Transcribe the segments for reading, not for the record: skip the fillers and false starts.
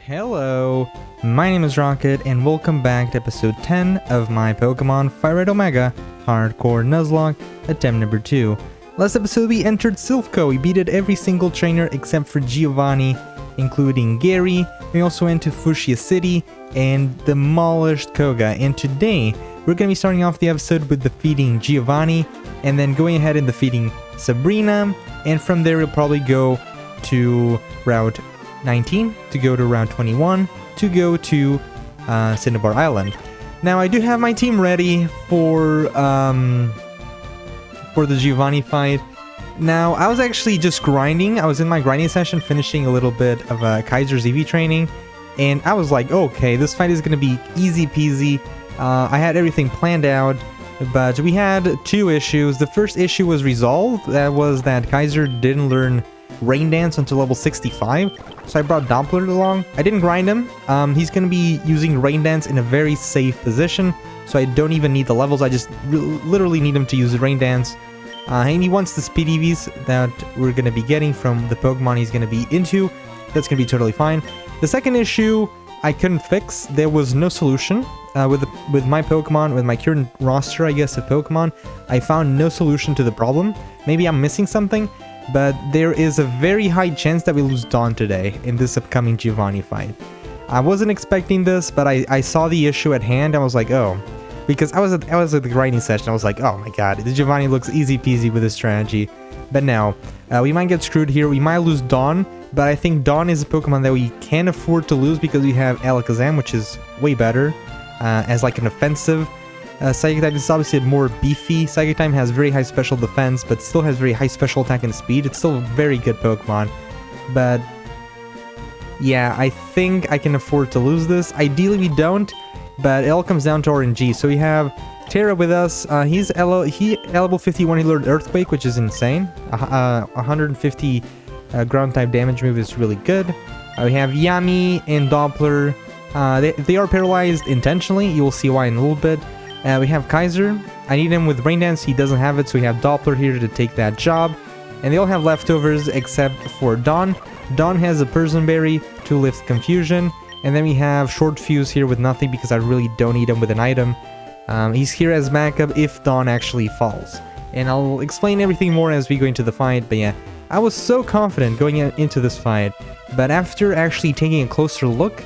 Hello, my name is Rocket, and welcome back to episode 10 of my Pokémon FireRed Omega Hardcore Nuzlocke, attempt number 2. Last episode we entered Silphco. We beated every single trainer except for Giovanni, including Gary. We also went to Fuchsia City and demolished Koga, and today we're going to be starting off the episode with defeating Giovanni, and then going ahead and defeating Sabrina, and from there we'll probably go to Route 19 to go to Route 21 to go to Cinnabar Island. Now I do have my team ready for the Giovanni fight. Now I was actually just grinding. I was in my grinding session finishing a little bit of Kaiser's EV training, and I was like, okay, this fight is going to be easy peasy. I had everything planned out, but we had two issues. The first issue was resolved. That was that Kaiser didn't learn Rain Dance until level 65, so I brought Doppler along. I didn't grind him. He's going to be using Rain Dance in a very safe position, so I don't even need the levels. I just literally need him to use Rain Dance. And he wants the speed EVs that we're going to be getting from the Pokemon he's going to be into. That's going to be totally fine. The second issue I couldn't fix. There was no solution. With my Pokemon, with my current roster, I guess, of Pokemon, I found no solution to the problem. Maybe I'm missing something, but there is a very high chance that we lose Dawn today in this upcoming Giovanni fight. I wasn't expecting this, but I saw the issue at hand. I was like, oh, because I was at the grinding session. I was like, oh my god, the Giovanni looks easy peasy with his strategy. But now, we might get screwed here. We might lose Dawn, but I think Dawn is a Pokemon that we can't afford to lose because we have Alakazam, which is way better as like an offensive Psychic type. Is obviously more beefy. Psychic type has very high special defense, but still has very high special attack and speed. It's still a very good Pokemon. But yeah, I think I can afford to lose this. Ideally we don't, but it all comes down to RNG. So we have Terra with us. He's level 51. He learned Earthquake, which is insane. 150 ground type damage move is really good. We have Yami and Doppler. They are paralyzed intentionally. You will see why in a little bit. We have Kaiser. I need him with Rain Dance. He doesn't have it, so we have Doppler here to take that job. And they all have leftovers except for Dawn. Dawn has a Person Berry to lift Confusion. And then we have Short Fuse here with nothing because I really don't need him with an item. He's here as backup if Dawn actually falls. And I'll explain everything more as we go into the fight. But yeah, I was so confident going into this fight. But after actually taking a closer look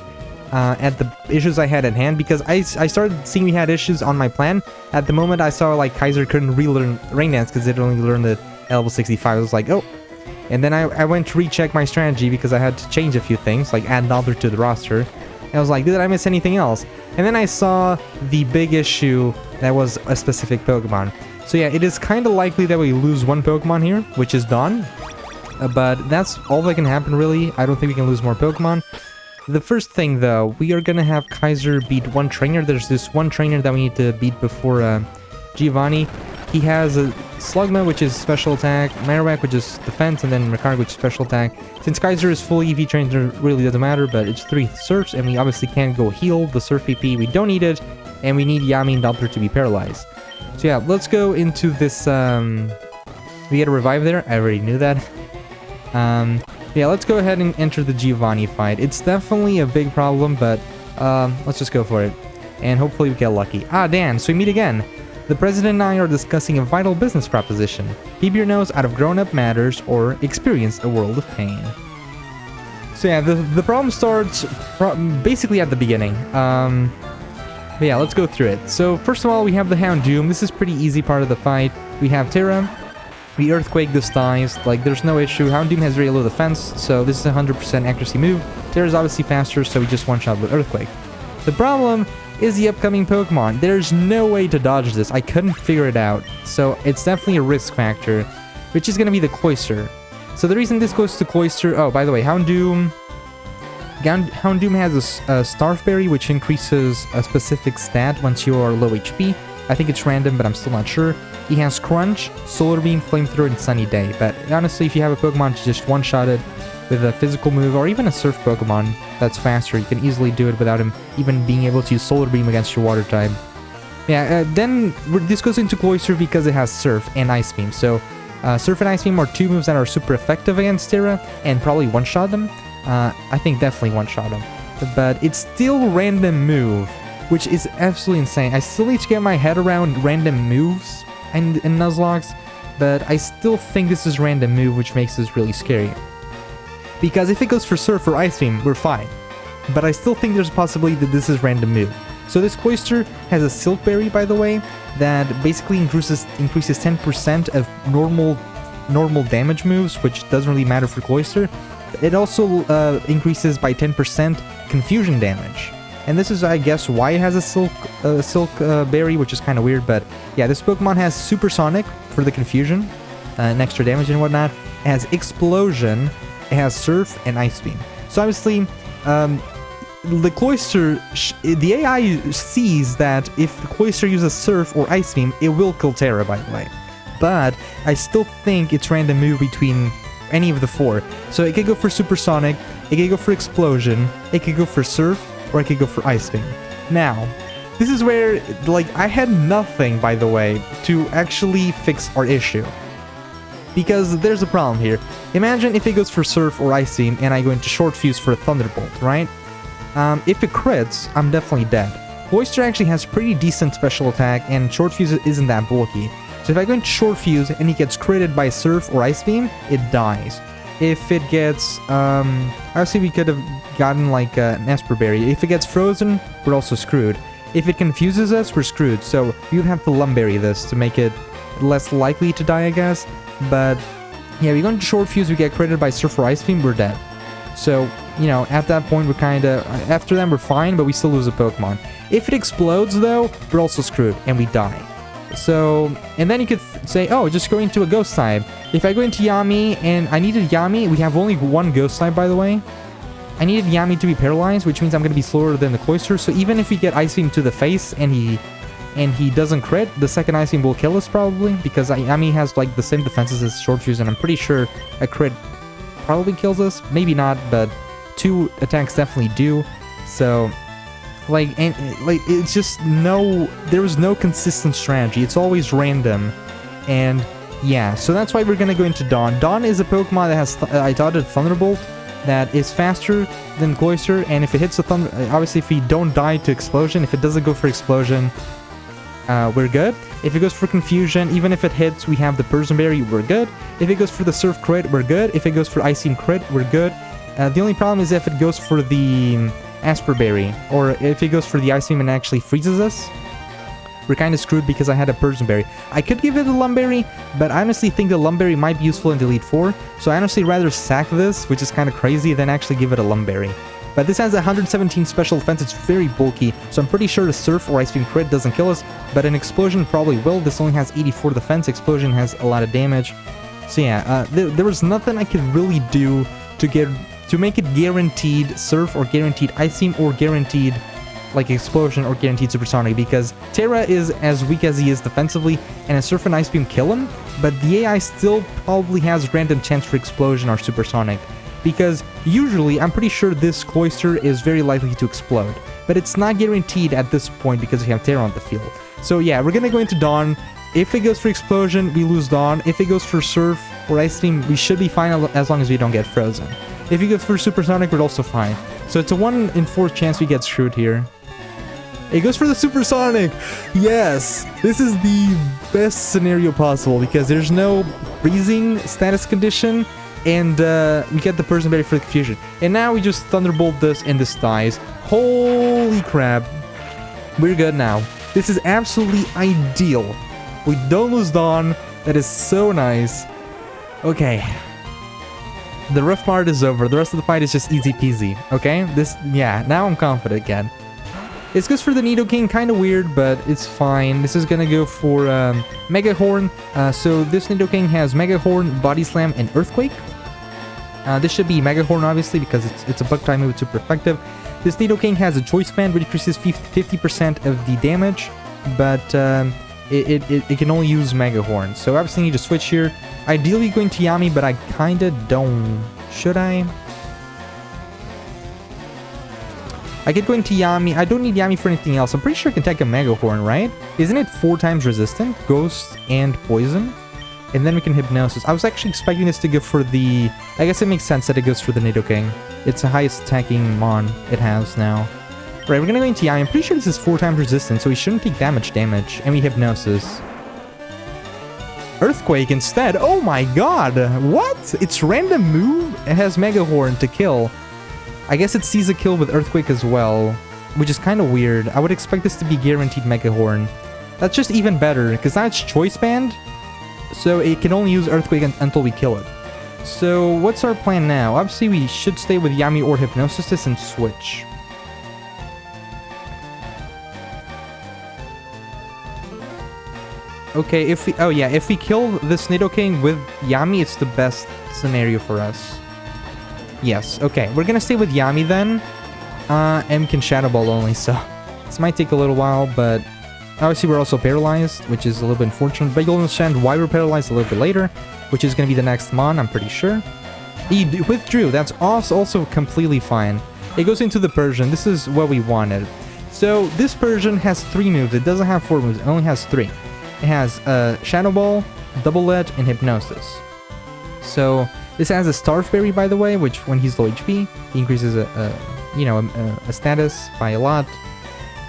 at the issues I had at hand, because I started seeing we had issues on my plan. At the moment I saw like Kaiser couldn't relearn Rain Dance because it only learned it at level 65. I was like, oh. And then I went to recheck my strategy because I had to change a few things, like add Doppler to the roster. And I was like, did I miss anything else? And then I saw the big issue that was a specific Pokemon. So yeah, it is kind of likely that we lose one Pokemon here, which is Dawn. But that's all that can happen really. I don't think we can lose more Pokemon. The first thing though, we are gonna have Kaiser beat one trainer. There's this one trainer that we need to beat before Giovanni. He has a Slugma, which is special attack, Marowak, which is defense, and then Ricard, which is special attack. Since Kaiser is full EV trained, it really doesn't matter, but it's 3 Surfs, and we obviously can't go heal the Surf PP. We don't need it, and we need Yami and Doppler to be paralyzed. So yeah, let's go into this. We get a revive there. I already knew that. Yeah, let's go ahead and enter the Giovanni fight. It's definitely a big problem, but let's just go for it. And hopefully we get lucky. Ah, Dan, so we meet again. The president and I are discussing a vital business proposition. Keep your nose out of grown-up matters or experience a world of pain. So yeah, the problem starts basically at the beginning. But yeah, let's go through it. So first of all, we have the Hound Doom. This is pretty easy part of the fight. We have Terra. We Earthquake this dies, like there's no issue. Hound Doom has very low defense, so this is a 100% accuracy move. Terra's obviously faster, so we just one-shot with Earthquake. The problem is the upcoming Pokemon. There's no way to dodge this. I couldn't figure it out, so it's definitely a risk factor, which is going to be the Cloister. So the reason this goes to Cloister... Oh, by the way, Hound Doom has a Starf Berry, which increases a specific stat once you are low HP. I think it's random, but I'm still not sure. He has Crunch, Solar Beam, Flamethrower, and Sunny Day. But honestly, if you have a Pokemon to just one-shot it with a physical move, or even a Surf Pokemon that's faster, you can easily do it without him even being able to use Solar Beam against your Water type. Yeah, then this goes into Cloister because it has Surf and Ice Beam. So Surf and Ice Beam are two moves that are super effective against Terra, and probably one-shot them. I think definitely one-shot them. but it's still random move, which is absolutely insane. I still need to get my head around random moves in Nuzlocke, but I still think this is random move, which makes this really scary. Because if it goes for Surf or Ice Beam, we're fine. But I still think there's a possibility that this is random move. So this Cloister has a Silk Berry, by the way, that basically increases 10% of normal damage moves, which doesn't really matter for Cloister. It also increases by 10% confusion damage. And this is, I guess, why it has a Silk Berry, which is kind of weird. But yeah, this Pokemon has Supersonic for the confusion, and extra damage and whatnot. It has Explosion, it has Surf, and Ice Beam. So obviously, the Cloister, the AI sees that if the Cloister uses Surf or Ice Beam, it will kill Terra, by the way. But I still think it's random move between any of the four. So it could go for Supersonic, it could go for Explosion, it could go for Surf, or I could go for Ice Beam. Now, this is where, like, I had nothing, by the way, to actually fix our issue. Because there's a problem here. Imagine if it goes for Surf or Ice Beam, and I go into Short Fuse for a Thunderbolt, right? If it crits, I'm definitely dead. Cloister actually has pretty decent special attack, and Short Fuse isn't that bulky. So if I go into Short Fuse, and he gets critted by Surf or Ice Beam, it dies. If it gets, obviously we could have gotten like an Esper Berry. If it gets frozen, we're also screwed. If it confuses us, we're screwed. So you'd have to Lumberry this to make it less likely to die, I guess. But yeah, we go into Short Fuse, we get critted by Surf or Ice Beam, we're dead. So, you know, at that point, we're kind of, after them, we're fine, but we still lose a Pokemon. If it explodes, though, we're also screwed, and we die. So, and then you could say, oh, just go into a Ghost type. If I go into Yami, and I needed Yami, we have only one Ghost type, by the way. I needed Yami to be paralyzed, which means I'm going to be slower than the Cloister. So even if we get Ice Beam to the face, and he doesn't crit, the second Ice Beam will kill us, probably, because Yami has, like, the same defenses as Short Fuse, and I'm pretty sure a crit probably kills us. Maybe not, but 2 attacks definitely do. So, like, it's just there was no consistent strategy. It's always random. And yeah, so that's why we're gonna go into Dawn. Dawn is a Pokemon that has Untitled Thunderbolt that is faster than Cloister, and if it hits the Thunder, obviously if we don't die to Explosion, if it doesn't go for Explosion, we're good. If it goes for Confusion, even if it hits, we have the Person Berry, we're good. If it goes for the Surf crit, we're good. If it goes for Ice Beam crit, we're good. The only problem is if it goes for the Esper Berry, or if it goes for the Ice Beam and actually freezes us, we're kind of screwed because I had a Person Berry. I could give it a Lumberry, but I honestly think the Lumberry might be useful in the Elite Four, so I honestly rather sack this, which is kind of crazy, than actually give it a Lumberry. But this has 117 special defense, it's very bulky, so I'm pretty sure the Surf or Ice Beam crit doesn't kill us, but an Explosion probably will. This only has 84 defense, Explosion has a lot of damage. So yeah, there was nothing I could really do to make it guaranteed Surf or guaranteed Ice Beam or guaranteed like Explosion or guaranteed Supersonic, because Terra is as weak as he is defensively, and a Surf and Ice Beam kill him, but the AI still probably has random chance for Explosion or Supersonic, because usually I'm pretty sure this Cloister is very likely to explode, but it's not guaranteed at this point because we have Terra on the field. So yeah, we're gonna go into Dawn. If it goes for Explosion, we lose Dawn. If it goes for Surf or Ice Beam, we should be fine as long as we don't get frozen. If it goes for Supersonic, we're also fine. So it's a 1 in 4 chance we get screwed here. It goes for the Supersonic! Yes! This is the best scenario possible because there's no freezing status condition, and we get the Person Berry for the Confusion. And now we just Thunderbolt this and this dies. Holy crap. We're good now. This is absolutely ideal. We don't lose Dawn. That is so nice. Okay. The rough part is over. The rest of the fight is just easy peasy. Okay? Yeah, now I'm confident again. This goes for the Nidoking, kind of weird, but it's fine. This is gonna go for Mega Horn. So this Nidoking has Mega Horn, Body Slam, and Earthquake. This should be Mega Horn, obviously, because it's a bug type move, it's super effective. This Nidoking has a Choice Band, which increases 50% of the damage, but it can only use Mega Horn. So obviously I need to switch here. Ideally going to Yami, but I kinda don't. Should I? I could go into Yami. I don't need Yami for anything else. I'm pretty sure I can take a Mega Horn, right? Isn't it 4 times resistant? Ghost and Poison? And then we can Hypnosis. I was actually expecting this to go for the... I guess it makes sense that it goes for the Nidoking. It's the highest attacking Mon it has now. Right, we're gonna go into Yami. I'm pretty sure this is 4 times resistant, so he shouldn't take damage. And we Hypnosis. Earthquake instead. Oh my god! What? It's random move? It has Mega Horn to kill. I guess it sees a kill with Earthquake as well, which is kind of weird. I would expect this to be guaranteed Mega Horn. That's just even better, because now it's Choice Band, so it can only use Earthquake until we kill it. So what's our plan now? Obviously we should stay with Yami or Hypnosis this and switch. Okay, if we kill this Nidoking with Yami, it's the best scenario for us. Yes, okay, we're gonna stay with Yami then. And we can Shadow Ball only, so this might take a little while, but obviously we're also paralyzed, which is a little bit unfortunate, but you'll understand why we're paralyzed a little bit later, which is gonna be the next Mon, I'm pretty sure. He withdrew, that's also completely fine. It goes into the Persian, this is what we wanted. So this Persian has 3 moves, it doesn't have 4 moves, it only has 3. It has Shadow Ball, Double Edge, and Hypnosis. So this has a Starf Berry, by the way, which when he's low HP, he increases a status by a lot,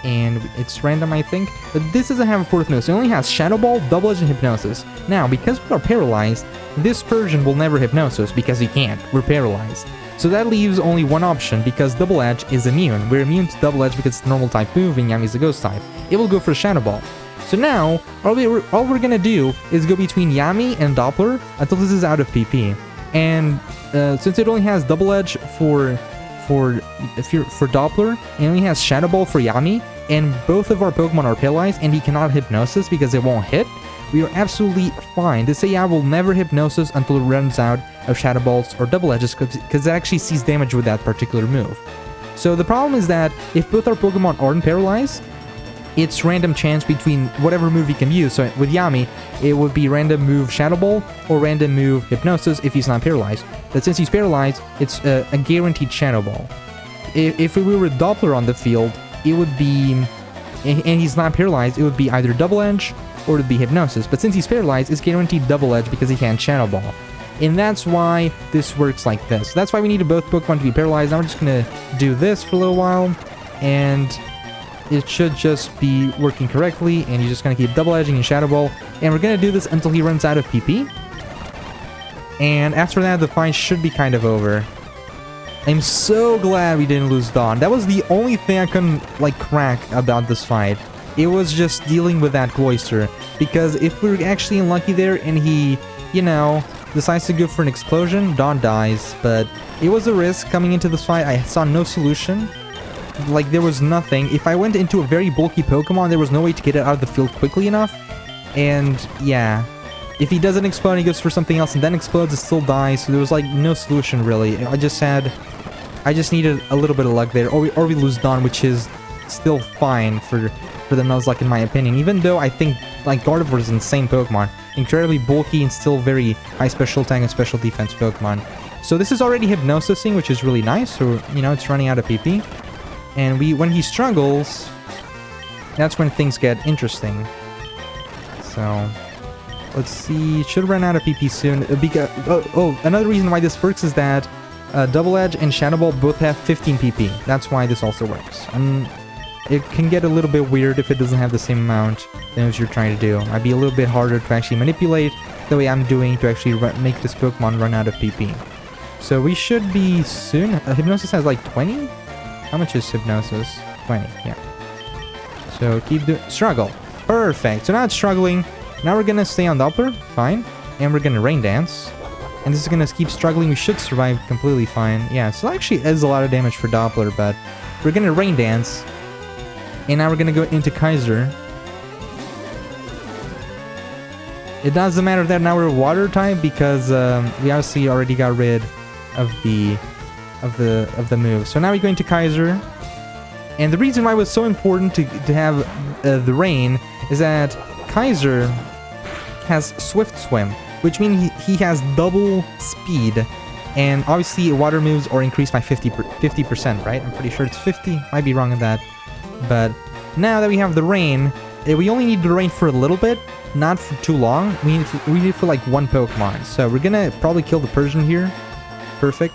and it's random, I think. But this doesn't have a 4th move, so it only has Shadow Ball, Double Edge, and Hypnosis. Now, because we are paralyzed, this Persian will never Hypnosis because he can't. We're paralyzed. So that leaves only one option, because Double Edge is immune. We're immune to Double Edge because it's a normal type move, and Yami's a ghost type. It will go for Shadow Ball. So now, all we're gonna do is go between Yami and Doppler until this is out of PP. And since it only has Double Edge for Doppler, and only has Shadow Ball for Yami, and both of our Pokemon are paralyzed, and he cannot Hypnosis because it won't hit, we are absolutely fine. This AI will never Hypnosis until it runs out of Shadow Balls or Double Edges, because it actually sees damage with that particular move. So the problem is that if both our Pokemon aren't paralyzed, it's random chance between whatever move he can use. So with Yami, it would be random move Shadow Ball or random move Hypnosis if he's not paralyzed. But since he's paralyzed, it's a guaranteed Shadow Ball. If we were Doppler on the field, it would be, and he's not paralyzed, it would be either Double Edge or it would be Hypnosis. But since he's paralyzed, it's guaranteed Double Edge because he can't Shadow Ball. And that's why this works like this. That's why we need both Pokemon to be paralyzed. Now we're just gonna do this for a little while, and it should just be working correctly, and you're just going to keep Double Edging and Shadow Ball, and we're going to do this until he runs out of PP. And after that, the fight should be kind of over. I'm so glad we didn't lose Dawn. That was the only thing I couldn't, crack about this fight. It was just dealing with that Cloister, because if we're actually unlucky there, and he, decides to go for an explosion, Dawn dies. But it was a risk coming into this fight. I saw no solution. There was nothing. If I went into a very bulky Pokemon, there was no way to get it out of the field quickly enough. And yeah, if he doesn't explode, he goes for something else and then explodes, it still dies. So there was no solution really. I just needed a little bit of luck there, or we lose Dawn, which is still fine for the Nuzlocke in my opinion. Even though I think Gardevoir is an insane Pokemon, incredibly bulky and still very high special attack and special defense Pokemon. So this is already Hypnosising, which is really nice. So it's running out of PP. And when he struggles, that's when things get interesting. So, let's see. It should run out of PP soon. Another reason why this works is that Double Edge and Shadow Ball both have 15 PP. That's why this also works. And it can get a little bit weird if it doesn't have the same amount than as you're trying to do. It might be a little bit harder to actually manipulate the way I'm doing to actually make this Pokemon run out of PP. So we should be soon. Hypnosis has 20? How much is Hypnosis? 20, yeah. So keep doing... Struggle. Perfect. So now it's struggling. Now we're gonna stay on Doppler. Fine. And we're gonna Rain Dance. And this is gonna keep struggling. We should survive completely fine. Yeah, so actually is a lot of damage for Doppler, but we're gonna Rain Dance. And now we're gonna go into Kaiser. It doesn't matter that now we're Water type because we obviously already got rid of the move. So now we're going to Kaiser, and the reason why it was so important to have the Rain is that Kaiser has Swift Swim, which means he has double speed, and obviously water moves are increased by 50%, right? I'm pretty sure it's 50, might be wrong on that. But now that we have the Rain, we only need the Rain for a little bit, not for too long. We need it for one Pokemon. So we're gonna probably kill the Persian here. Perfect.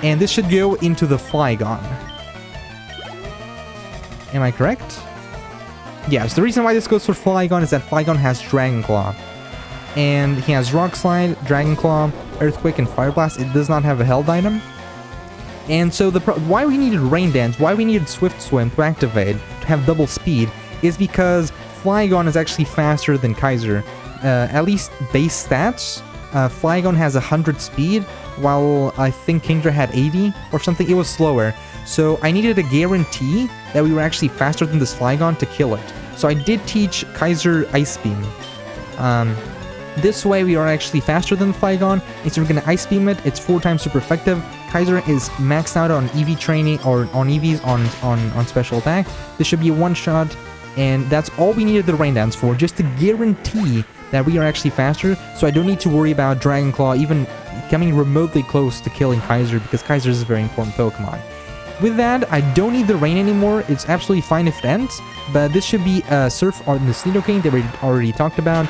And this should go into the Flygon. Am I correct? Yes, the reason why this goes for Flygon is that Flygon has Dragon Claw. And he has Rock Slide, Dragon Claw, Earthquake, and Fire Blast. It does not have a held item. And so why we needed Rain Dance, why we needed Swift Swim to activate, to have double speed, is because Flygon is actually faster than Kaiser. At least base stats, Flygon has 100 speed, while I think Kingdra had 80 or something. It was slower. So I needed a guarantee that we were actually faster than this Flygon to kill it. So I did teach Kaiser Ice Beam. This way we are actually faster than the Flygon, and so we're going to Ice Beam it. It's 4 times super effective. Kaiser is maxed out on EV training, or on EVs on special attack. This should be a one-shot, and that's all we needed the Rain Dance for, just to guarantee that we are actually faster, so I don't need to worry about Dragon Claw even coming remotely close to killing Kaiser, because Kaiser is a very important Pokemon. With that, I don't need the rain anymore. It's absolutely fine if it ends, but this should be a Surf on the Nidoking that we already talked about.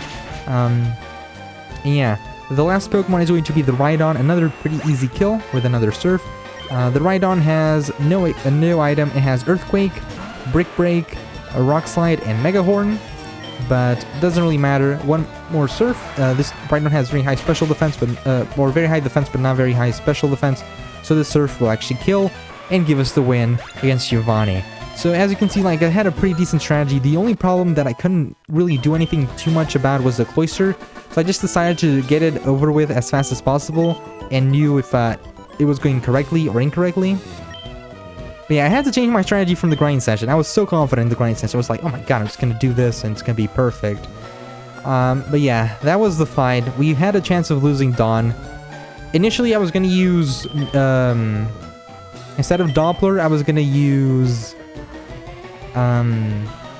Yeah, the last Pokemon is going to be the Rhydon, another pretty easy kill with another Surf. The Rhydon has no item. It has Earthquake, Brick Break, a Rock Slide, and Mega Horn, but it doesn't really matter. One more Surf. This Rhydon has very high special defense, but or very high defense, but not very high special defense. So this Surf will actually kill and give us the win against Giovanni. So as you can see, like, I had a pretty decent strategy. The only problem that I couldn't really do anything too much about was the Cloister. So I just decided to get it over with as fast as possible and knew if it was going correctly or incorrectly. But yeah, I had to change my strategy from the grinding session. I was so confident in the grinding session. I was like, oh my god, I'm just going to do this and it's going to be perfect. But yeah, that was the fight. We had a chance of losing Dawn. Initially, I was going to use... instead of Doppler, I was going to use...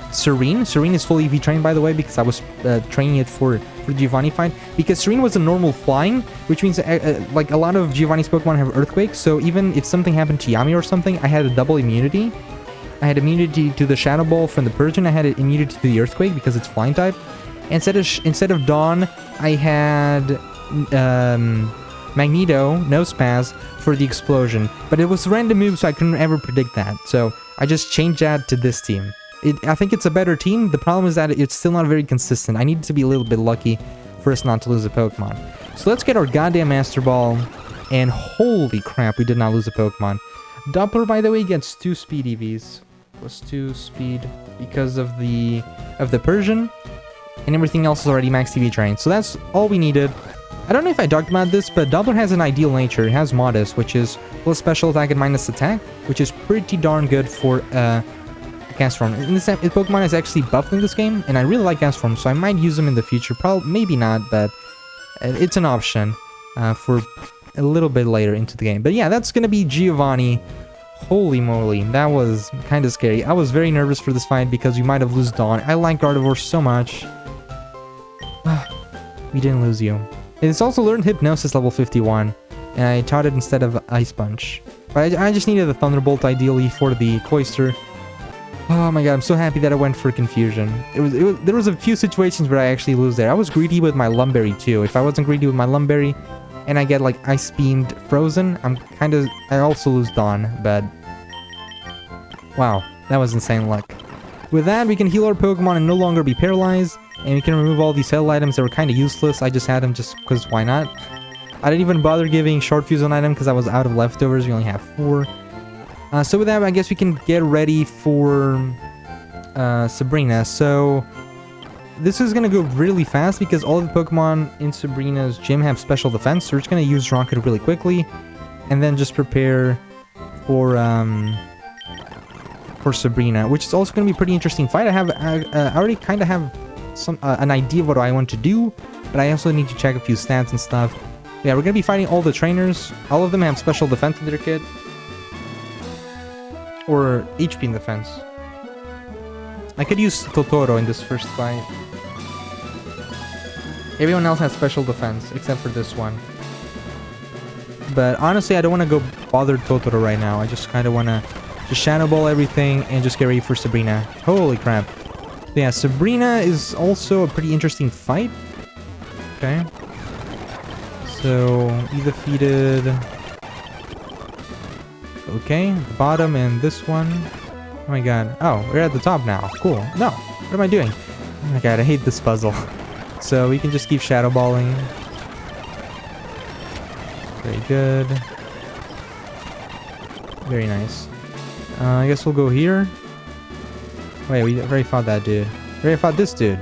Serene. Serene is full EV trained, by the way, because I was training it for Giovanni Fight. Because Serene was a normal flying, which means like a lot of Giovanni's Pokemon have Earthquake, so even if something happened to Yami or something, I had a double immunity. I had immunity to the Shadow Ball from the Persian. I had immunity to the Earthquake because it's flying type. Instead of Dawn, I had Magneto, no Spaz, for the Explosion. But it was a random move, so I couldn't ever predict that. So I just changed that to this team. I think it's a better team. The problem is that it's still not very consistent. I need to be a little bit lucky for us not to lose a Pokemon. So let's get our goddamn Master Ball. And holy crap, we did not lose a Pokemon. Doppler, by the way, gets 2 speed EVs. Plus 2 speed because of the Persian. And everything else is already max EV trained. So that's all we needed. I don't know if I talked about this, but Doppler has an ideal nature. It has Modest, which is plus special attack and minus attack, which is pretty darn good for Gas Form. Pokemon is actually buffed in this game, and I really like Gas Form, so I might use them in the future. Probably, maybe not, but it's an option for a little bit later into the game. But yeah, that's gonna be Giovanni. Holy moly, that was kind of scary. I was very nervous for this fight because we might have lost Dawn. I like Gardevoir so much. We didn't lose you. It's also learned Hypnosis level 51, and I taught it instead of Ice Punch. But I just needed a Thunderbolt ideally for the Cloister. Oh my god, I'm so happy that I went for Confusion. There was a few situations where I actually lose there. I was greedy with my Lumberry too. If I wasn't greedy with my Lumberry and I get like Ice Beamed Frozen, I also lose Dawn, but wow, that was insane luck. With that, we can heal our Pokemon and no longer be paralyzed, and we can remove all these hell items that were kind of useless. I just had them just because why not? I didn't even bother giving Short Fuse on item because I was out of leftovers. We only have 4. So with that, I guess we can get ready for Sabrina. So this is going to go really fast because all the Pokemon in Sabrina's gym have special defense. So we're just going to use Rocket really quickly and then just prepare for Sabrina, which is also going to be a pretty interesting fight. I already kind of have an idea of what I want to do, but I also need to check a few stats and stuff. Yeah, we're going to be fighting all the trainers. All of them have special defense in their kit. Or HP in defense. I could use Totoro in this first fight. Everyone else has special defense, except for this one. But honestly, I don't want to go bother Totoro right now. I just kind of want to just Shadow Ball everything and just get ready for Sabrina. Holy crap. But yeah, Sabrina is also a pretty interesting fight. Okay. So, we defeated Okay, the bottom and this one. Oh my god. Oh, we're at the top now. Cool. No, what am I doing? Oh my god, I hate this puzzle. So we can just keep shadow balling. Very good. Very nice. I guess we'll go here. Wait, we already fought that dude. We already fought this dude.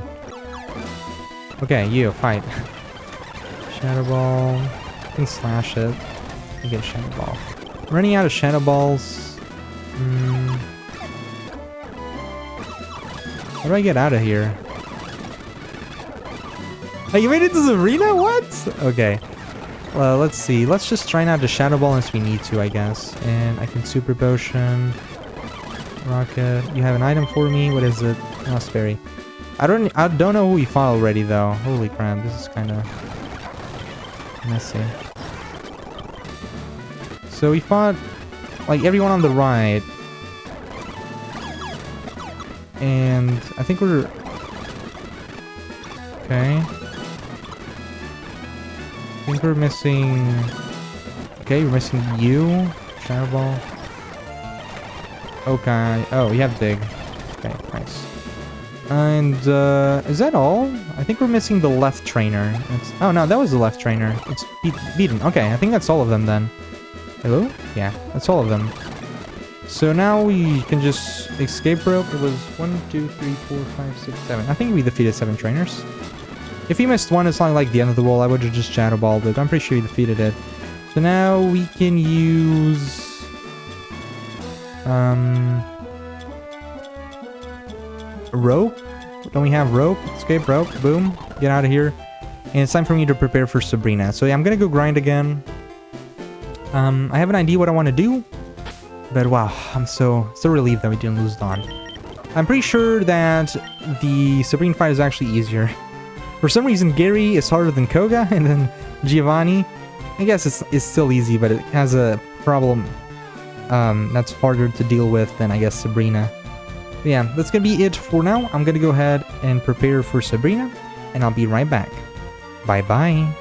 Okay, you, fight. Shadow ball. I can slash it. I get shadow ball. I'm running out of shadow balls. How do I get out of here? Oh, you made it to Sabrina? What? Okay. Let's see. Let's just try not to shadow ball unless we need to, I guess. And I can super potion. Rocket. You have an item for me. What is it? Mossberry. I don't know who we fought already though. Holy crap, this is kind of messy. So we fought like everyone on the right. And I think we're okay. I think we're missing. Okay, we're missing you. Shadow ball. Okay. Oh, you have dig. Okay, nice. And is that all? I think we're missing the left trainer. Oh no, that was the left trainer. It's beaten. Okay, I think that's all of them then. Hello? Yeah, that's all of them. So now we can just escape rope. It was 1, 2, 3, 4, 5, 6, 7. I think we defeated 7 trainers. If he missed one, it's not like the end of the world. I would have just shadow balled it. I'm pretty sure he defeated it. So now we can use rope. Don't we have rope? Escape rope. Boom. Get out of here. And it's time for me to prepare for Sabrina. So yeah, I'm gonna go grind again. I have an idea what I want to do. But wow, I'm so relieved that we didn't lose Dawn. I'm pretty sure that the Sabrina fight is actually easier. For some reason, Gary is harder than Koga, and then Giovanni, I guess it's still easy, but it has a problem that's harder to deal with than, I guess, Sabrina. But yeah, that's gonna be it for now. I'm gonna go ahead and prepare for Sabrina, and I'll be right back. Bye-bye.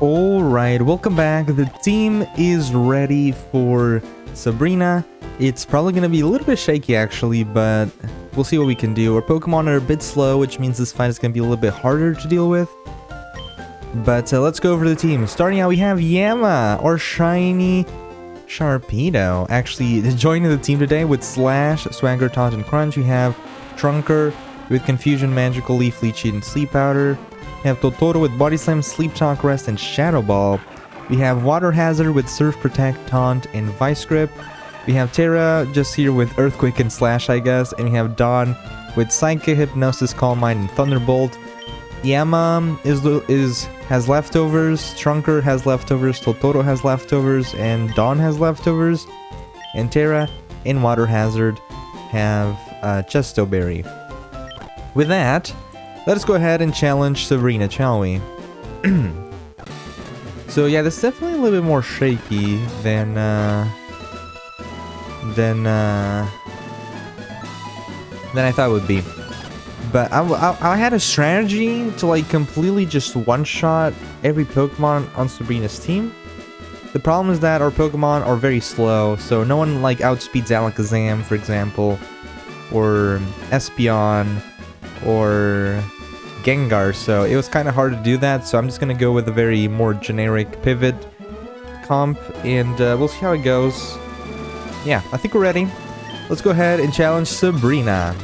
Alright, welcome back. The team is ready for Sabrina. It's probably going to be a little bit shaky actually, but we'll see what we can do. Our Pokemon are a bit slow, which means this fight is going to be a little bit harder to deal with. But let's go over the team. Starting out, we have Yama, or shiny Sharpedo. Actually, joining the team today with Slash, Swagger, Taunt, and Crunch. We have Trunker with Confusion, Magical Leaf, Leech Seed, and Sleep Powder. We have Totoro with Body Slam, Sleep Talk, Rest, and Shadow Ball. We have Water Hazard with Surf, Protect, Taunt, and Vice Grip. We have Terra just here with Earthquake and Slash, I guess. And we have Dawn with Psyche, Hypnosis, Calm Mind, and Thunderbolt. Yama has leftovers. Trunker has leftovers. Totoro has leftovers. And Dawn has leftovers. And Terra and Water Hazard have Chesto Berry. With that, let us go ahead and challenge Sabrina, shall we? So yeah, this is definitely a little bit more shaky than I thought it would be. But I had a strategy to like completely just one-shot every Pokemon on Sabrina's team. The problem is that our Pokemon are very slow, so no one like outspeeds Alakazam, for example, or Espeon, or Gengar, so it was kind of hard to do that, so I'm just gonna go with a very more generic pivot comp, and we'll see how it goes. Yeah, I think we're ready. Let's go ahead and challenge Sabrina.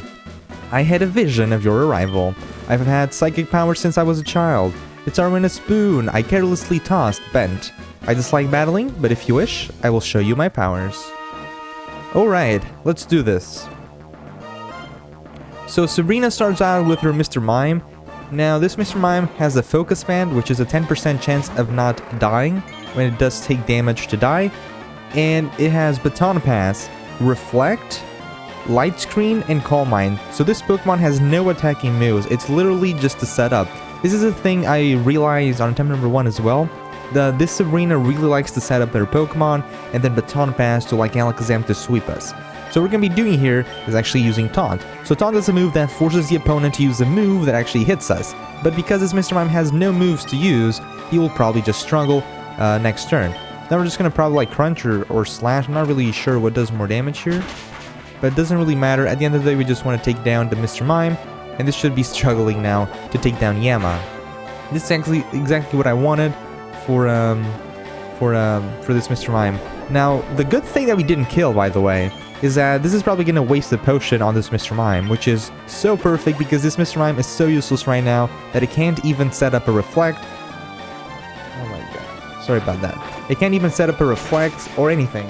I had a vision of your arrival. I've had psychic power since I was a child. Its arm in a spoon, I carelessly tossed, bent. I dislike battling, but if you wish, I will show you my powers. Alright, let's do this. So Sabrina starts out with her Mr. Mime. Now, this Mr. Mime has a Focus Band, which is a 10% chance of not dying when it does take damage to die. And it has Baton Pass, Reflect, Light Screen, and Calm Mind. So this Pokemon has no attacking moves. It's literally just a setup. This is a thing I realized on attempt number 1 as well. This Sabrina really likes to set up her Pokemon and then Baton Pass to like Alakazam to sweep us. So what we're going to be doing here is actually using Taunt. So Taunt is a move that forces the opponent to use a move that actually hits us. But because this Mr. Mime has no moves to use, he will probably just struggle next turn. Then we're just going to probably like crunch or slash. I'm not really sure what does more damage here. But it doesn't really matter. At the end of the day, we just want to take down the Mr. Mime. And this should be struggling now to take down Yama. This is actually exactly what I wanted for this Mr. Mime. Now, the good thing that we didn't kill, by the way, is that this is probably going to waste the potion on this Mr. Mime, which is so perfect because this Mr. Mime is so useless right now that it can't even set up a reflect. Oh my god. Sorry about that. It can't even set up a reflect or anything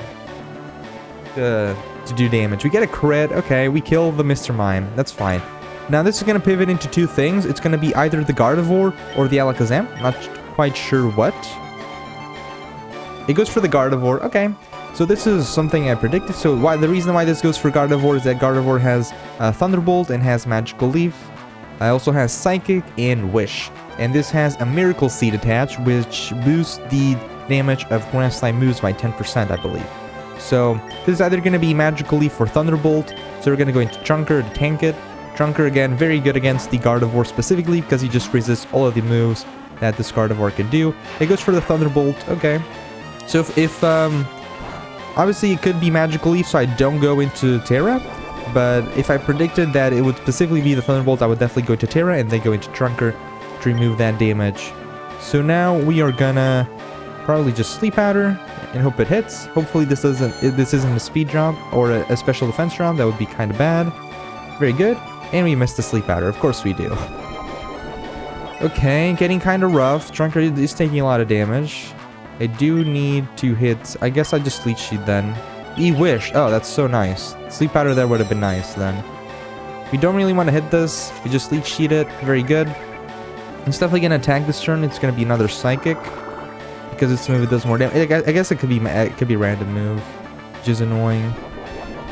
to do damage. We get a crit. Okay, we kill the Mr. Mime. That's fine. Now, this is going to pivot into two things. It's going to be either the Gardevoir or the Alakazam. Not quite sure what. It goes for the Gardevoir. Okay. So this is something I predicted. So the reason why this goes for Gardevoir is that Gardevoir has Thunderbolt and has Magical Leaf. It also has Psychic and Wish. And this has a Miracle Seed attached, which boosts the damage of Grass type moves by 10%, I believe. So this is either going to be Magical Leaf or Thunderbolt. So we're going to go into Trunker to tank it. Trunker, again, very good against the Gardevoir specifically because he just resists all of the moves that this Gardevoir can do. It goes for the Thunderbolt. Okay. So if obviously, it could be Magical Leaf, so I don't go into Terra. But if I predicted that it would specifically be the Thunderbolt, I would definitely go to Terra and then go into Trunker to remove that damage. So now we are gonna probably just Sleep Powder and hope it hits. Hopefully this isn't a speed drop or a special defense drop. That would be kind of bad. Very good. And we missed the Sleep Powder. Of course we do. Okay, getting kind of rough. Trunker is taking a lot of damage. I do need to hit... I guess I just Leech Seed then. Wish. Oh, that's so nice. Sleep Powder there would have been nice then. We don't really want to hit this. We just Leech Seed it. Very good. It's definitely going to attack this turn. It's going to be another Psychic. Because this move does more damage. I guess it could be a random move. Which is annoying.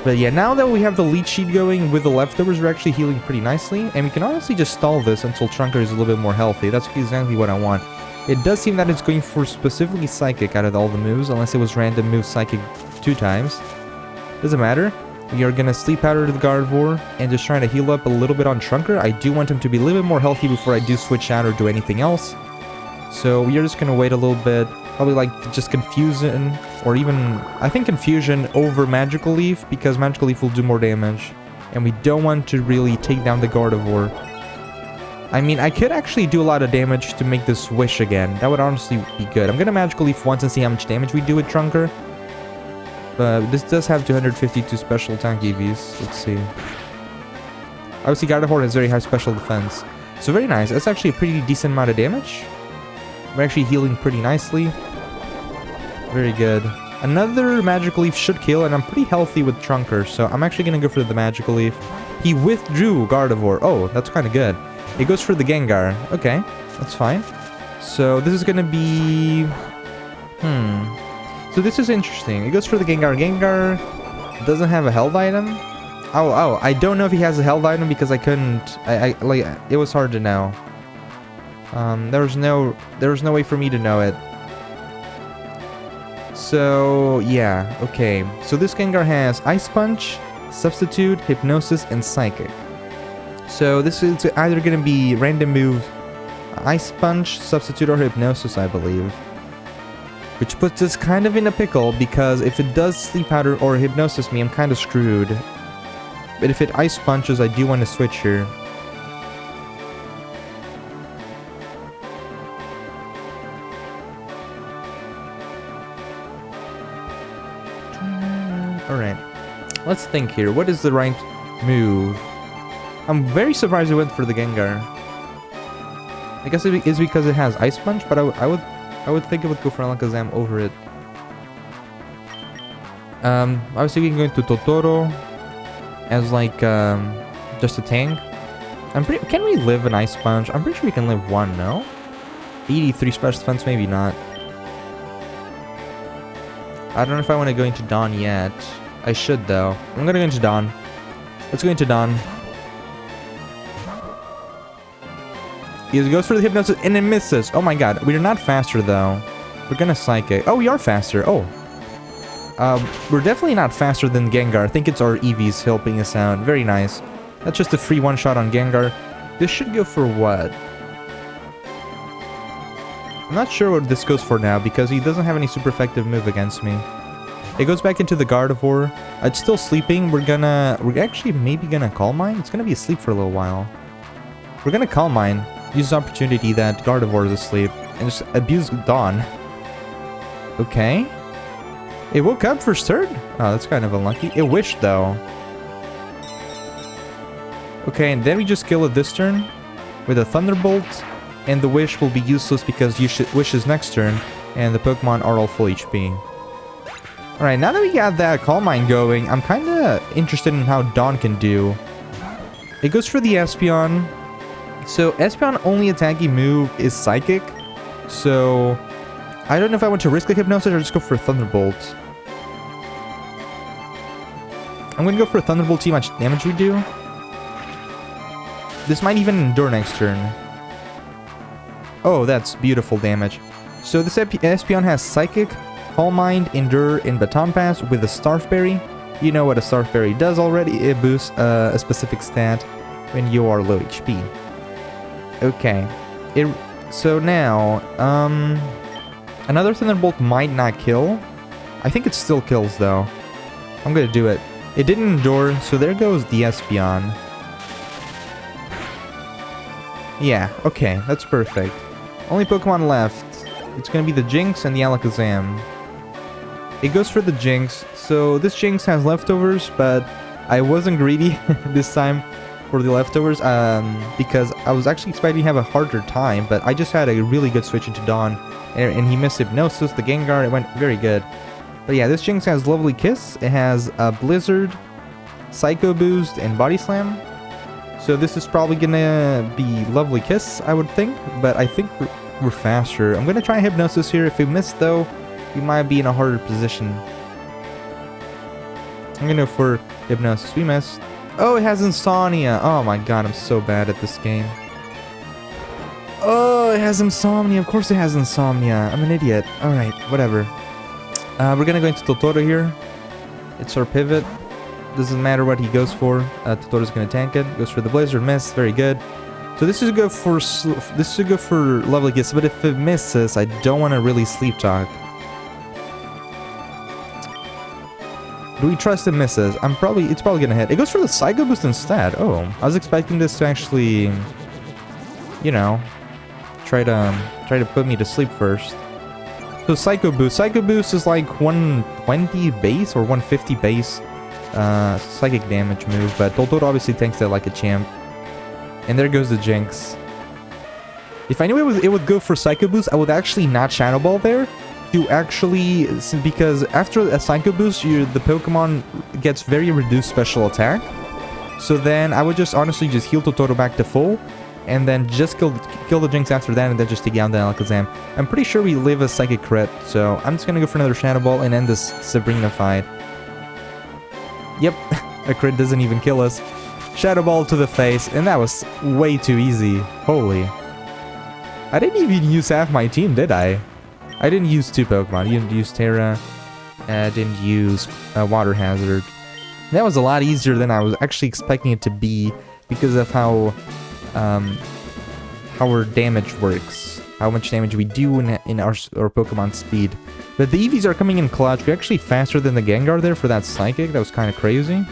But yeah, now that we have the Leech Seed going with the leftovers, we're actually healing pretty nicely. And we can honestly just stall this until Trunker is a little bit more healthy. That's exactly what I want. It does seem that it's going for specifically Psychic out of all the moves, unless it was random move Psychic 2 times. Doesn't matter. We are going to Sleep Powder to the Gardevoir and just trying to heal up a little bit on Trunker. I do want him to be a little bit more healthy before I do switch out or do anything else. So we are just going to wait a little bit. Probably like just Confusion or even, I think Confusion over Magical Leaf because Magical Leaf will do more damage. And we don't want to really take down the Gardevoir. I mean, I could actually do a lot of damage to make this Wish again. That would honestly be good. I'm going to Magical Leaf once and see how much damage we do with Trunker. But this does have 252 special attack EVs. Let's see. Obviously, Gardevoir has very high special defense. So very nice. That's actually a pretty decent amount of damage. We're actually healing pretty nicely. Very good. Another Magical Leaf should kill, and I'm pretty healthy with Trunker. So I'm actually going to go for the Magical Leaf. He withdrew Gardevoir. Oh, that's kind of good. It goes for the Gengar. Okay, that's fine. So this is going to be... So this is interesting. It goes for the Gengar. Gengar doesn't have a held item. Oh, I don't know if he has a held item because I couldn't... like, it was hard to know. There was no way for me to know it. So, yeah, okay. So this Gengar has Ice Punch, Substitute, Hypnosis, and Psychic. So this is either going to be random move Ice Punch, Substitute, or Hypnosis, I believe. Which puts us kind of in a pickle, because if it does Sleep Powder or Hypnosis me, I'm kind of screwed. But if it Ice Punches, I do want to switch here. Alright. Let's think here. What is the right move? I'm very surprised it went for the Gengar. I guess it is because it has Ice Punch, but I would think it would go for Alakazam over it. Obviously we can go into Totoro as like just a tank. Can we live an Ice Punch? I'm pretty sure we can live one, no? 83 special defense, maybe not. I don't know if I want to go into Dawn yet. I should though. I'm gonna go into Dawn. Let's go into Dawn. He goes for the Hypnosis and it misses. Oh my god. We are not faster though. We're gonna Psychic. Oh, we are faster. Oh. We're definitely not faster than Gengar. I think it's our EVs helping us out. Very nice. That's just a free one-shot on Gengar. This should go for what? I'm not sure what this goes for now because he doesn't have any super effective move against me. It goes back into the Gardevoir. It's still sleeping. We're actually maybe gonna Calm Mind. It's gonna be asleep for a little while. We're gonna Calm Mind. Use the opportunity that Gardevoir is asleep and just abuse Dawn. Okay. It woke up first turn? Oh, that's kind of unlucky. It wished though. Okay, and then we just kill it this turn with a Thunderbolt. And the Wish will be useless because Wish is next turn. And the Pokemon are all full HP. Alright, now that we got that Calm Mind going, I'm kind of interested in how Dawn can do. It goes for the Espeon. So, Espeon only attacking move is Psychic. So, I don't know if I want to risk a Hypnosis or just go for a Thunderbolt. I'm going to go for a Thunderbolt, see how much damage we do. This might even endure next turn. Oh, that's beautiful damage. So, this Espeon has Psychic, Calm Mind, Endure, and Baton Pass with a Starf Berry. You know what a Starf Berry does already. It boosts a specific stat when you are low HP. Okay. So now, another Thunderbolt might not kill. I think it still kills though. I'm gonna do it. It didn't endure, so there goes the Espeon. Yeah, okay, that's perfect. Only Pokemon left. It's gonna be the Jinx and the Alakazam. It goes for the Jinx. So this Jinx has leftovers, but I wasn't greedy this time for the leftovers because I was actually expecting to have a harder time, but I just had a really good switch into Dawn, and he missed Hypnosis, the Gengar, it went very good. But yeah, this Jinx has Lovely Kiss, it has a Blizzard, Psychoboost, and Body Slam. So this is probably gonna be Lovely Kiss, I would think, but I think we're faster. I'm gonna try Hypnosis here. If we miss though, we might be in a harder position. I'm gonna go for Hypnosis. We missed. Oh, it has Insomnia. Oh my god, I'm so bad at this game. Oh, it has Insomnia. Of course it has Insomnia. I'm an idiot. Alright, whatever. We're gonna go into Totoro here. It's our pivot. Doesn't matter what he goes for. Totoro's gonna tank it. Goes for the Blizzard. Miss. Very good. So this should go for Lovely Kiss, but if it misses, I don't want to really Sleep Talk. Do we trust it misses? It's probably gonna hit. It goes for the Psycho Boost instead. Oh, I was expecting this to actually, you know, try to put me to sleep first. So Psycho Boost. Psycho Boost is like 120 base or 150 base psychic damage move, but Totoro obviously tanks that like a champ. And there goes the Jinx. If I knew it would go for Psycho Boost, I would actually not Shadow Ball there. Because after a Psycho Boost, the Pokemon gets very reduced special attack. So then I would just honestly just heal Totoro back to full, and then just kill the Jinx after that, and then just take down the Alakazam. I'm pretty sure we live a Psychic Crit, so I'm just gonna go for another Shadow Ball and end this Sabrina fight. Yep, a crit doesn't even kill us. Shadow Ball to the face, and that was way too easy. Holy. I didn't even use half my team, did I? I didn't use 2 Pokemon. I didn't use Terra. I didn't use Water Hazard. That was a lot easier than I was actually expecting it to be because of how our damage works. How much damage we do in our Pokemon speed. But the EVs are coming in clutch. We're actually faster than the Gengar there for that Psychic. That was kind of crazy.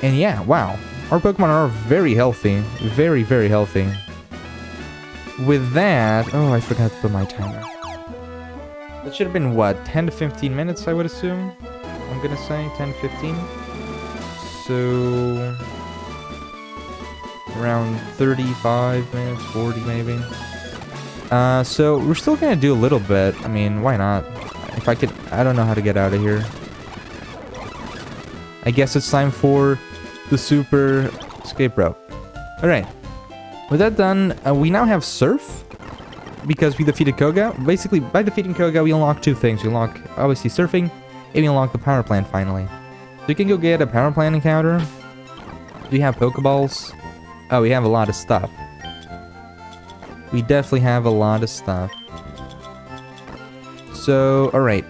And yeah, wow. Our Pokemon are very healthy. Very, very healthy. With that... Oh, I forgot to put my timer. That should have been, what, 10 to 15 minutes, I would assume? I'm gonna say 10 to 15. So... around 35 minutes, 40 maybe. So we're still gonna do a little bit. I mean, why not? If I could... I don't know how to get out of here. I guess it's time for the Super Escape Rope. Alright. With that done, we now have Surf. Because we defeated Koga. Basically, by defeating Koga, we unlock 2 things. We unlock, obviously, Surfing, and we unlock the Power Plant, finally. So you can go get a Power Plant encounter. Do we have Pokeballs? Oh, we have a lot of stuff. We definitely have a lot of stuff. So, alright.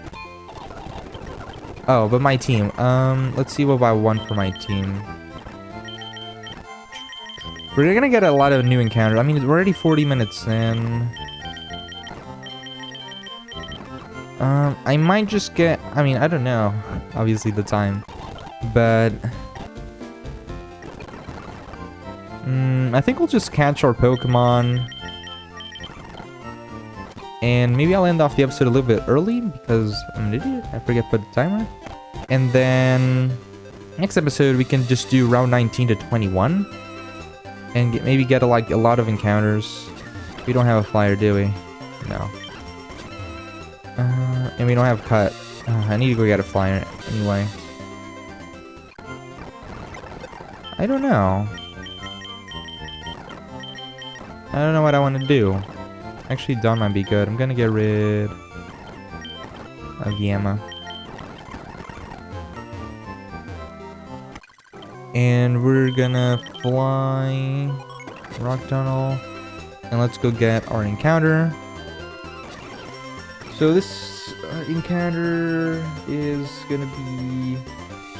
Oh, but my team. Let's see what I want for my team. We're gonna get a lot of new encounters. I mean, we're already 40 minutes in. I might just get... I mean, I don't know. Obviously the time. But... I think we'll just catch our Pokemon. And maybe I'll end off the episode a little bit early because I'm an idiot. I forget to put a timer. And then... next episode we can just do round 19 to 21. And maybe get a lot of encounters. We don't have a flyer, do we? No. And we don't have cut. I need to go get a flyer anyway. I don't know. I don't know what I want to do. Actually, Dawn might be good. I'm gonna get rid of Yama. And we're gonna fly Rock Tunnel. And let's go get our encounter. So this encounter is gonna be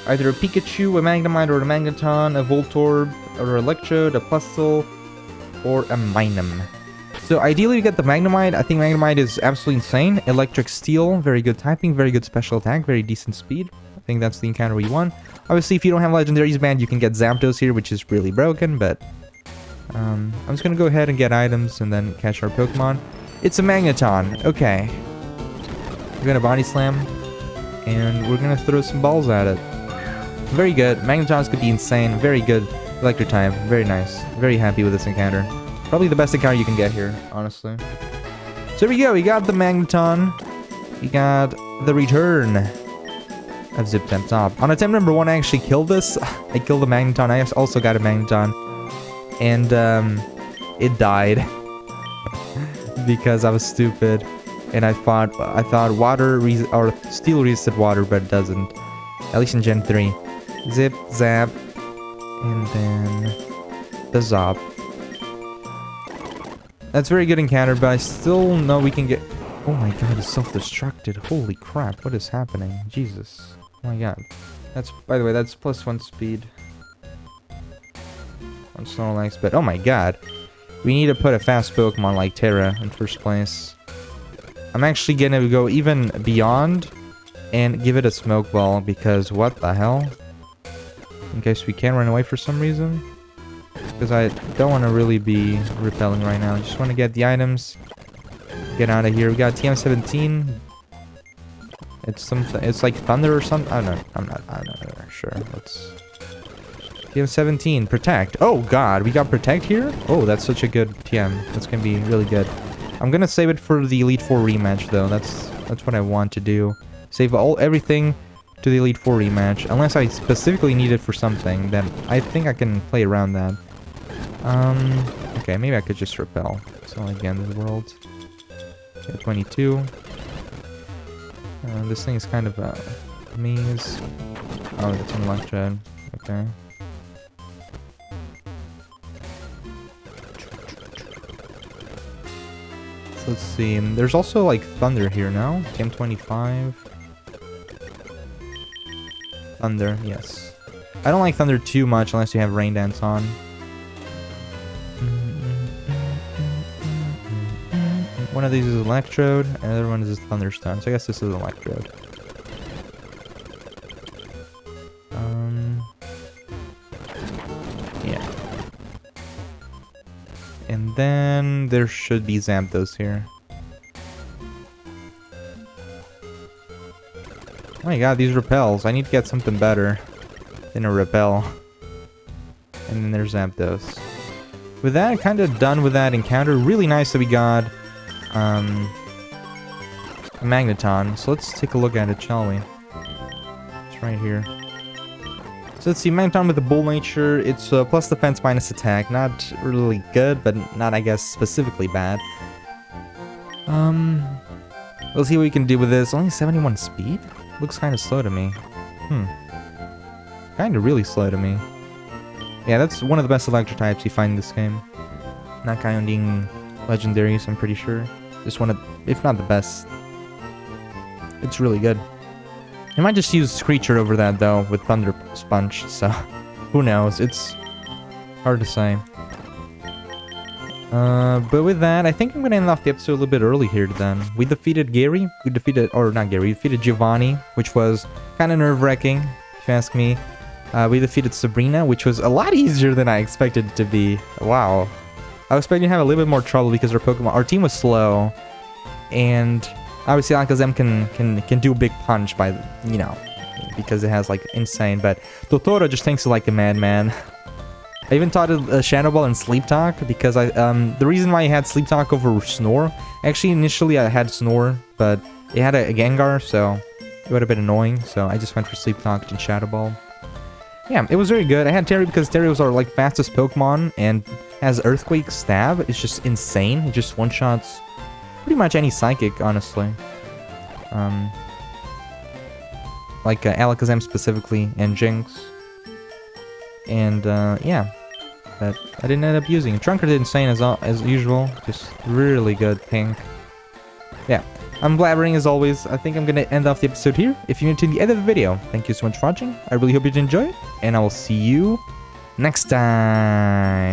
either a Pikachu, a Magnemite, or a Magneton, a Voltorb, or an Electrode, a Plusle, or a Mime. So ideally we get the Magnemite. I think Magnemite is absolutely insane. Electric Steel, very good typing, very good special attack, very decent speed. I think that's the encounter we want. Obviously if you don't have Legendaries banned, you can get Zapdos here, which is really broken, but... I'm just gonna go ahead and get items and then catch our Pokemon. It's a Magneton. Okay. We're gonna Body Slam. And we're gonna throw some balls at it. Very good. Magnetons could be insane. Very good. Electric type. Very nice. Very happy with this encounter. Probably the best encounter you can get here, honestly. So here we go. We got the Magneton. We got the return of Zip Tap Top. On attempt number 1, I actually killed this. I killed the Magneton. I also got a Magneton. And it died because I was stupid, and I thought water or steel resisted water, but it doesn't. At least in Gen 3. Zip, zap, and then the zop. That's a very good encounter, but I still know we can get. Oh my god, it's self-destructed. Holy crap! What is happening? Jesus! Oh my god. That's, by the way, that's +1 speed. On Snorlax, but oh my god. We need to put a fast Pokemon like Terra in first place. I'm actually gonna go even beyond and give it a Smoke Ball because what the hell? In case we can run away for some reason. Because I don't want to really be repelling right now. I just want to get the items. Get out of here. We got TM17. It's something. It's like Thunder or something. I don't know. I'm not sure. Let's... TM17, Protect. Oh god, we got Protect here? Oh, that's such a good TM. That's gonna be really good. I'm gonna save it for the Elite Four rematch though. That's what I want to do. Save everything to the Elite Four rematch. Unless I specifically need it for something, then I think I can play around that. Okay, maybe I could just repel. It's not like the end of the world. Okay, 22. This thing is kind of a maze. Oh, it's an Electrode. Okay. Let's see. There's also like Thunder here now. TM25. Thunder, yes. I don't like Thunder too much unless you have Rain Dance on. One of these is Electrode, and the other one is Thunderstone. So I guess this is Electrode. Yeah. And then there should be Zapdos here. Oh my god, these repels. I need to get something better than a repel. And then there's Zapdos. With that, kind of done with that encounter. Really nice that we got a Magneton. So let's take a look at it, shall we? It's right here. So let's see, Magneton with the Bull Nature. It's plus defense, minus attack. Not really good, but not, I guess, specifically bad. We'll see what we can do with this. Only 71 speed? Looks kind of slow to me. Kind of really slow to me. Yeah, that's one of the best electric types you find in this game. Not counting legendaries, I'm pretty sure. Just one of, if not the best. It's really good. I might just use Screecher over that though, with Thunder Sponge, so who knows? It's hard to say. But with that, I think I'm gonna end off the episode a little bit early here then. We defeated Gary. We defeated Giovanni, which was kind of nerve-wracking, if you ask me. We defeated Sabrina, which was a lot easier than I expected it to be. Wow. I was expecting to have a little bit more trouble because our team was slow. And obviously Alakazam can do a big punch by, you know, because it has like insane. But Totoro just thinks like a madman. I even taught it Shadow Ball and Sleep Talk because the reason why I had Sleep Talk over Snore, actually initially I had Snore, but it had a Gengar, so it would have been annoying. So I just went for Sleep Talk and Shadow Ball. Yeah, it was very good. I had Terry because Terry was our like fastest Pokemon and has Earthquake Stab. It's just insane. It just one-shots pretty much any Psychic, honestly. Like Alakazam specifically and Jinx. And yeah, but I didn't end up using it. Trunker did insane as usual. Just really good pink. Yeah. I'm blabbering as always. I think I'm gonna end off the episode here. If you made it to the end of the video, thank you so much for watching. I really hope you did enjoy it, and I will see you next time.